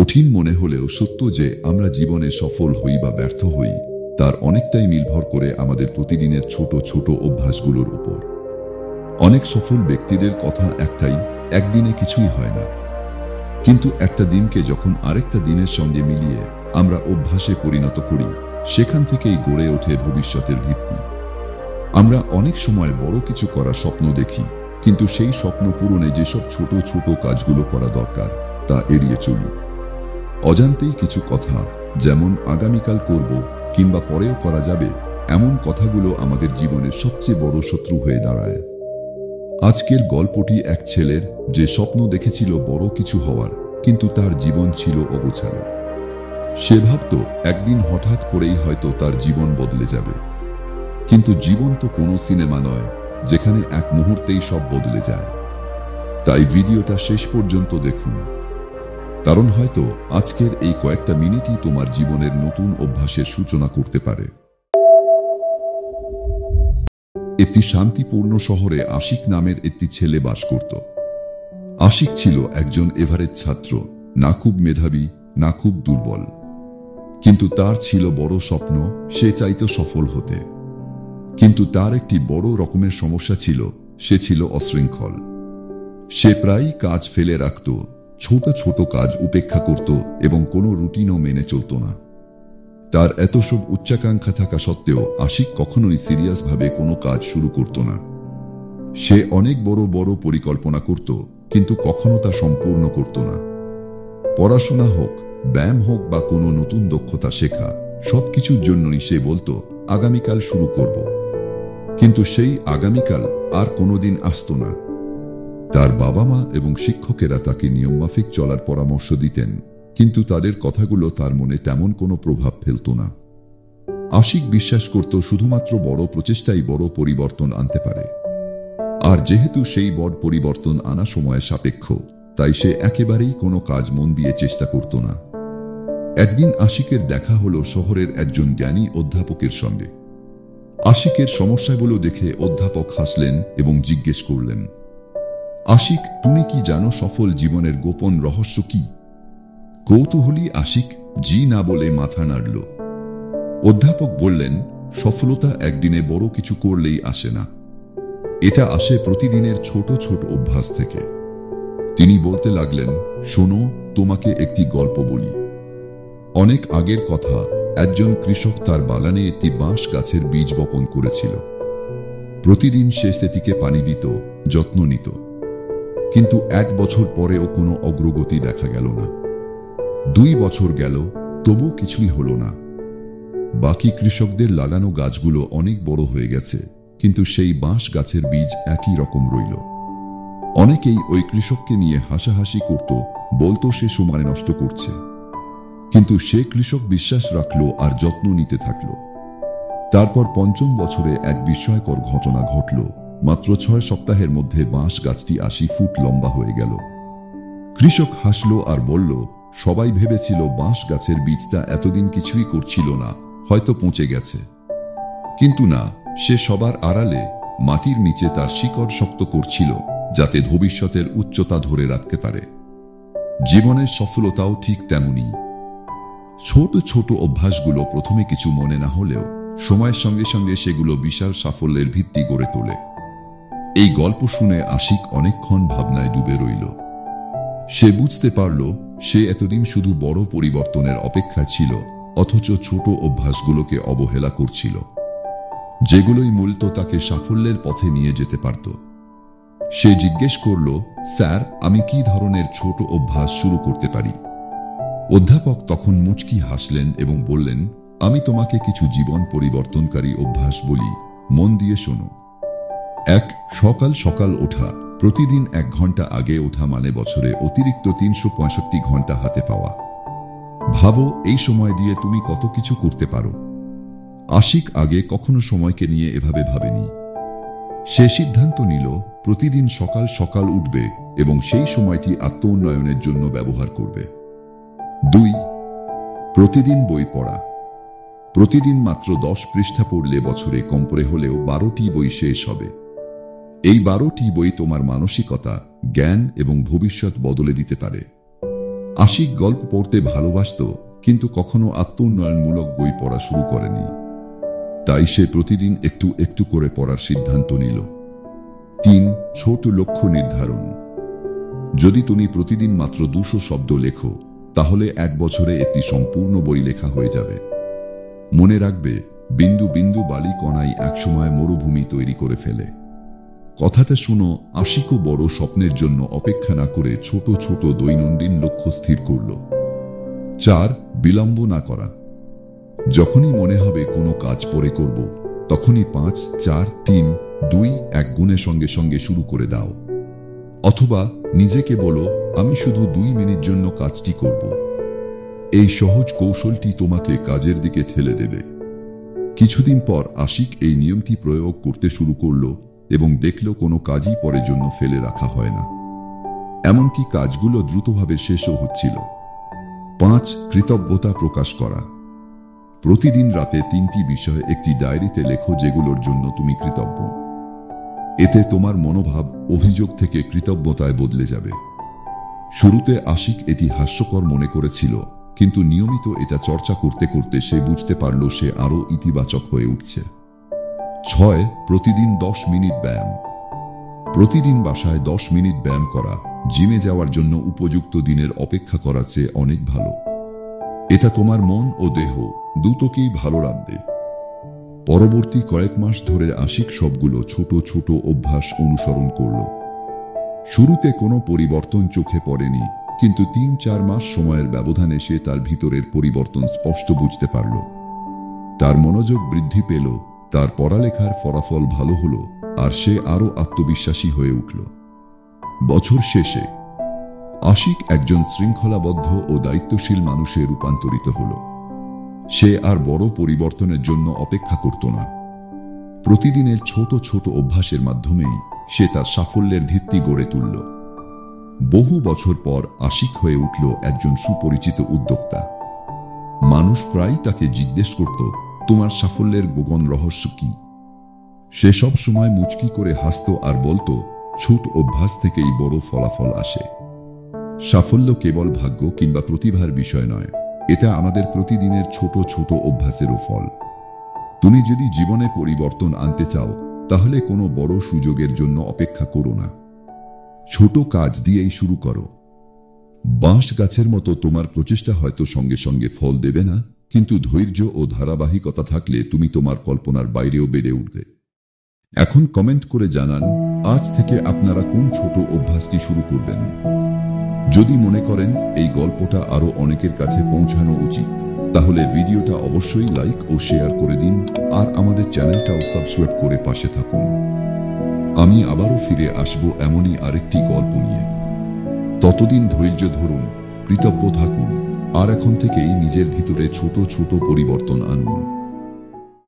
কঠিন মনে হলেও সত্য যে আমরা জীবনে সফল হই বা ব্যর্থ হই তার অনেকটাই নির্ভর করে আমাদের প্রতিদিনের ছোট ছোট অভ্যাসগুলোর উপর। অনেক সফল ব্যক্তিদের কথা একটাই, একদিনে কিছুই হয় না, কিন্তু একটা দিনকে যখন আরেকটা দিনের সঙ্গে মিলিয়ে আমরা অভ্যাসে পরিণত করি, সেখান থেকেই গড়ে ওঠে ভবিষ্যতের ভিত্তি। আমরা অনেক সময় বড় কিছু করার স্বপ্ন দেখি, কিন্তু সেই স্বপ্ন পূরণে যেসব ছোট ছোট কাজগুলো করা দরকার তা এড়িয়ে চলি। অজান্তেই কিছু কথা, যেমন আগামীকাল করব কিংবা পরেও করা যাবে, এমন কথাগুলো আমাদের জীবনের সবচেয়ে বড় শত্রু হয়ে দাঁড়ায়। আজকের গল্পটি এক ছেলের, যে স্বপ্ন দেখেছিল বড় কিছু হওয়ার, কিন্তু তার জীবন ছিল অগোছালো। সে ভাবত একদিন হঠাৎ করেই হয়তো তার জীবন বদলে যাবে, কিন্তু জীবন তো কোনো সিনেমা নয় যেখানে এক মুহূর্তেই সব বদলে যায়। তাই ভিডিওটা শেষ পর্যন্ত দেখুন, কারণ হয়তো আজকের এই কয়েকটা মিনিটই তোমার জীবনের নতুন অভ্যাসের সূচনা করতে পারে। একটি শান্তিপূর্ণ শহরে আশিক নামের একটি ছেলে বাস করত। আশিক ছিল একজন এভারেজ ছাত্র, না খুব মেধাবী, না খুব দুর্বল, কিন্তু তার ছিল বড় স্বপ্ন। সে চাইতো সফল হতে, কিন্তু তার একটি বড় রকমের সমস্যা ছিল, সে ছিল অশৃঙ্খল। সে প্রায়ই কাজ ফেলে রাখত, ছোট ছোট কাজ উপেক্ষা করত এবং কোনো রুটিনও মেনে চলত না। তার এত সব উচ্চাকাঙ্ক্ষা থাকা সত্ত্বেও আশিক কখনোই সিরিয়াসভাবে কোনো কাজ শুরু করত না। সে অনেক বড় বড় পরিকল্পনা করত, কিন্তু কখনো তা সম্পূর্ণ করত না। পড়াশোনা হোক, ব্যায়াম হোক বা কোনো নতুন দক্ষতা শেখা, সবকিছুর জন্যই সে বলতো আগামীকাল শুরু করব, কিন্তু সেই আগামীকাল আর কোনোদিন আসতো না। তার বাবা মা এবং শিক্ষকেরা তাকে নিয়মমাফিক চলার পরামর্শ দিতেন, কিন্তু তাদের কথাগুলো তার মনে তেমন কোনো প্রভাব ফেলত না। আশিক বিশ্বাস করত শুধুমাত্র বড় প্রচেষ্টাই বড় পরিবর্তন আনতে পারে, আর যেহেতু সেই বড় পরিবর্তন আনা সময় সাপেক্ষ, তাই সে একেবারেই কোনো কাজ মন দিয়ে চেষ্টা করত না। একদিন আশিকের দেখা হলো শহরের একজন জ্ঞানী অধ্যাপকের সঙ্গে। আশিকের সমস্যাগুলো দেখে অধ্যাপক হাসলেন এবং জিজ্ঞেস করলেন, আশিক, তুমি কি জানো সফল জীবনের গোপন রহস্য কি? কৌতূহলী আশিক জি না বলে মাথা নাড়ল। অধ্যাপক বললেন, সফলতা একদিনে বড় কিছু করলেই আসে না, এটা আসে প্রতিদিনের ছোট ছোট অভ্যাস থেকে। তিনি বলতে লাগলেন, শোনো, তোমাকে একটি গল্প বলি। অনেক আগের কথা, একজন কৃষক তার বাগানে একটি বাঁশ গাছের বীজ বপন করেছিল। প্রতিদিন সে সেটিকে পানি দিত, যত্ন নিত, কিন্তু 1 বছর পরেও কোনো অগ্রগতি দেখা গেল না। 2 বছর গেল, তবু কিছুই হলো না। বাকি কৃষকদের লাগানো গাছগুলো অনেক বড় হয়ে গেছে, কিন্তু সেই বাঁশ গাছের বীজ একই রকম রইল। অনেকেই ওই কৃষককে নিয়ে হাসাহাসি করত, বলতো সে সময় নষ্ট করছে, কিন্তু সে কৃষক বিশ্বাস রাখল আর যত্ন নিতে থাকল। তারপর 5ম বছরে এক বিস্ময়কর ঘটনা ঘটল। মাত্র 6 সপ্তাহের মধ্যে বাঁশ গাছটি 80 ফুট লম্বা হয়ে গেল। কৃষক হাসল আর বলল, সবাই ভেবেছিল বাঁশ গাছের বীজটা এতদিন কিছুই করছিল না, হয়তো পচে গেছে, কিন্তু না, সে সবার আড়ালে মাটির নিচে তার শিকড় শক্ত করছিল, যাতে ভবিষ্যতের উচ্চতা ধরে রাখতে পারে। জীবনের সফলতাও ঠিক তেমনি। ছোট ছোট অভ্যাসগুলো প্রথমে কিছু মনে না হলেও সময়ের সঙ্গে সঙ্গে সেগুলো বিশাল সাফল্যের ভিত্তি গড়ে তোলে। এই গল্প শুনে আশিক অনেকক্ষণ ভাবনায় ডুবে রইল। সে বুঝতে পারল, সে এতদিন শুধু বড় পরিবর্তনের অপেক্ষায় ছিল, অথচ ছোট অভ্যাসগুলোকে অবহেলা করছিল, যেগুলোই মূলত তাকে সাফল্যের পথে নিয়ে যেতে পারত। সে জিজ্ঞেস করল, স্যার, আমি কি ধরনের ছোট অভ্যাস শুরু করতে পারি? অধ্যাপক তখন মুচকি হাসলেন এবং বললেন, আমি তোমাকে কিছু জীবন পরিবর্তনকারী অভ্যাস বলি, মন দিয়ে শোনো। 1. সকাল সকাল ওঠা। প্রতিদিন 1 ঘন্টা আগে ওঠা মানে বছরে অতিরিক্ত 365 ঘন্টা হাতে পাওয়া। ভাবো, এই সময় দিয়ে তুমি কত কিছু করতে পারো। আশিক আগে কখনো সময়কে নিয়ে এভাবে ভাবেনি। সে সিদ্ধান্ত নিল, প্রতিদিন সকাল সকাল উঠবে এবং সেই সময়টি আত্ম-উন্নয়নের জন্য ব্যবহার করবে। 2. প্রতিদিন বই পড়া। প্রতিদিন মাত্র 10 পৃষ্ঠা পড়লে বছরে কম করে হলেও 12টি বই শেষ হবে। এই 12টি বই তোমার মানসিকতা, জ্ঞান এবং ভবিষ্যৎ বদলে দিতে পারে। আশিক গল্প পড়তে ভালোবাসত, কিন্তু কখনো আত্মোন্নয়নমূলক বই পড়া শুরু করেনি। তাই সে প্রতিদিন একটু একটু করে পড়ার সিদ্ধান্ত নিল। 3. ছোট লক্ষ্য নির্ধারণ। যদি তুমি প্রতিদিন মাত্র 200 শব্দ লেখো, তাহলে 1 বছরে একটি সম্পূর্ণ বই লেখা হয়ে যাবে। মনে রাখবে, বিন্দু বিন্দু বালি কণাই একসময় মরুভূমি তৈরি করে ফেলে। কথাটা শুনো, আশিকও বড় স্বপ্নের জন্য অপেক্ষা না করে ছোট ছোট দৈনন্দিন লক্ষ্য স্থির করল। 4. বিলম্ব না করা। যখনই মনে হবে কোনো কাজ পরে করব, তখনই 5, 4, 3, 2, 1 গুণের সঙ্গে সঙ্গে শুরু করে দাও। অথবা নিজেকে বলো, আমি শুধু 2 মিনিট জন্য কাজটি করব। এই সহজ কৌশলটি তোমাকে কাজের দিকে ঠেলে দেবে। কিছুদিন পর আশিক এই নিয়মটি প্রয়োগ করতে শুরু করল এবং দেখল কোনো কাজই পরের জন্য ফেলে রাখা হয় না। এমনকি কাজগুলো দ্রুতভাবে শেষও হচ্ছিল। 5. কৃতজ্ঞতা প্রকাশ করা। প্রতিদিন রাতে 3টি বিষয় একটি ডায়েরিতে লেখো যেগুলোর জন্য তুমি কৃতজ্ঞ। এতে তোমার মনোভাব অভিযোগ থেকে কৃতজ্ঞতায় বদলে যাবে। শুরুতে আশিক এটি হাস্যকর মনে করেছিল, কিন্তু নিয়মিত এটা চর্চা করতে করতে সে বুঝতে পারল সে আরও ইতিবাচক হয়ে উঠছে। 6. প্রতিদিন 10 মিনিট ব্যায়াম। প্রতিদিন বাসায় 10 মিনিট ব্যায়াম করা জিমে যাওয়ার জন্য উপযুক্ত দিনের অপেক্ষা করার চেয়ে অনেক ভালো। এটা তোমার মন ও দেহ দুটোকেই ভালো রাখবে। পরবর্তী কয়েক মাস ধরে আশিক সবগুলো ছোট ছোট অভ্যাস অনুসরণ করল। শুরুতে কোনো পরিবর্তন চোখে পড়েনি, কিন্তু 3-4 মাস সময়ের ব্যবধানে সে তার ভিতরের পরিবর্তন স্পষ্ট বুঝতে পারল। তার মনোযোগ বৃদ্ধি পেল, তার পড়ালেখার ফলাফল ভালো হলো, আর সে আরও আত্মবিশ্বাসী হয়ে উঠল। বছর শেষে আশিক একজন শৃঙ্খলাবদ্ধ ও দায়িত্বশীল মানুষে রূপান্তরিত হল। সে আর বড় পরিবর্তনের জন্য অপেক্ষা করত না। প্রতিদিনের ছোট ছোট অভ্যাসের মাধ্যমেই সে তার সাফল্যের ভিত্তি গড়ে তুলল। বহু বছর পর আশিক হয়ে উঠল একজন সুপরিচিত উদ্যোক্তা। মানুষ প্রায়ই তাকে জিজ্ঞেস করত, তোমার সাফল্যের গোপন রহস্য কি? সে সব সময় মুচকি করে হাসত আর বলতো, ছোট অভ্যাস থেকেই বড় ফলাফল আসে। সাফল্য কেবল ভাগ্য কিংবা প্রতিভার বিষয় নয়, এটা আমাদের প্রতিদিনের ছোট ছোট অভ্যাসেরও ফল। তুমি যদি জীবনে পরিবর্তন আনতে চাও, তাহলে কোনো বড় সুযোগের জন্য অপেক্ষা করো না। ছোট কাজ দিয়েই শুরু করো। বাঁশ গাছের মতো তোমার প্রচেষ্টা হয়তো সঙ্গে সঙ্গে ফল দেবে না, কিন্তু ধৈর্য ও ধারাবাহিকতা থাকলে তুমি তোমার কল্পনার বাইরেও বেড়ে উঠবে। এখন কমেন্ট করে জানান, আজ থেকে আপনারা কোন ছোট অভ্যাসটি শুরু করবেন। যদি মনে করেন এই গল্পটা আরো অনেকের কাছে পৌঁছানো উচিত, তাহলে ভিডিওটা অবশ্যই লাইক ও শেয়ার করে দিন, আর আমাদের চ্যানেলটাও সাবস্ক্রাইব করে পাশে থাকুন। আমি আবারও ফিরে আসব এমনই আরেকটি গল্প নিয়ে। ততদিন ধৈর্য ধরুন, কৃতজ্ঞ থাকুন, আর এখন থেকেই নিজের ভিতরে ছোট ছোট পরিবর্তন আনুন।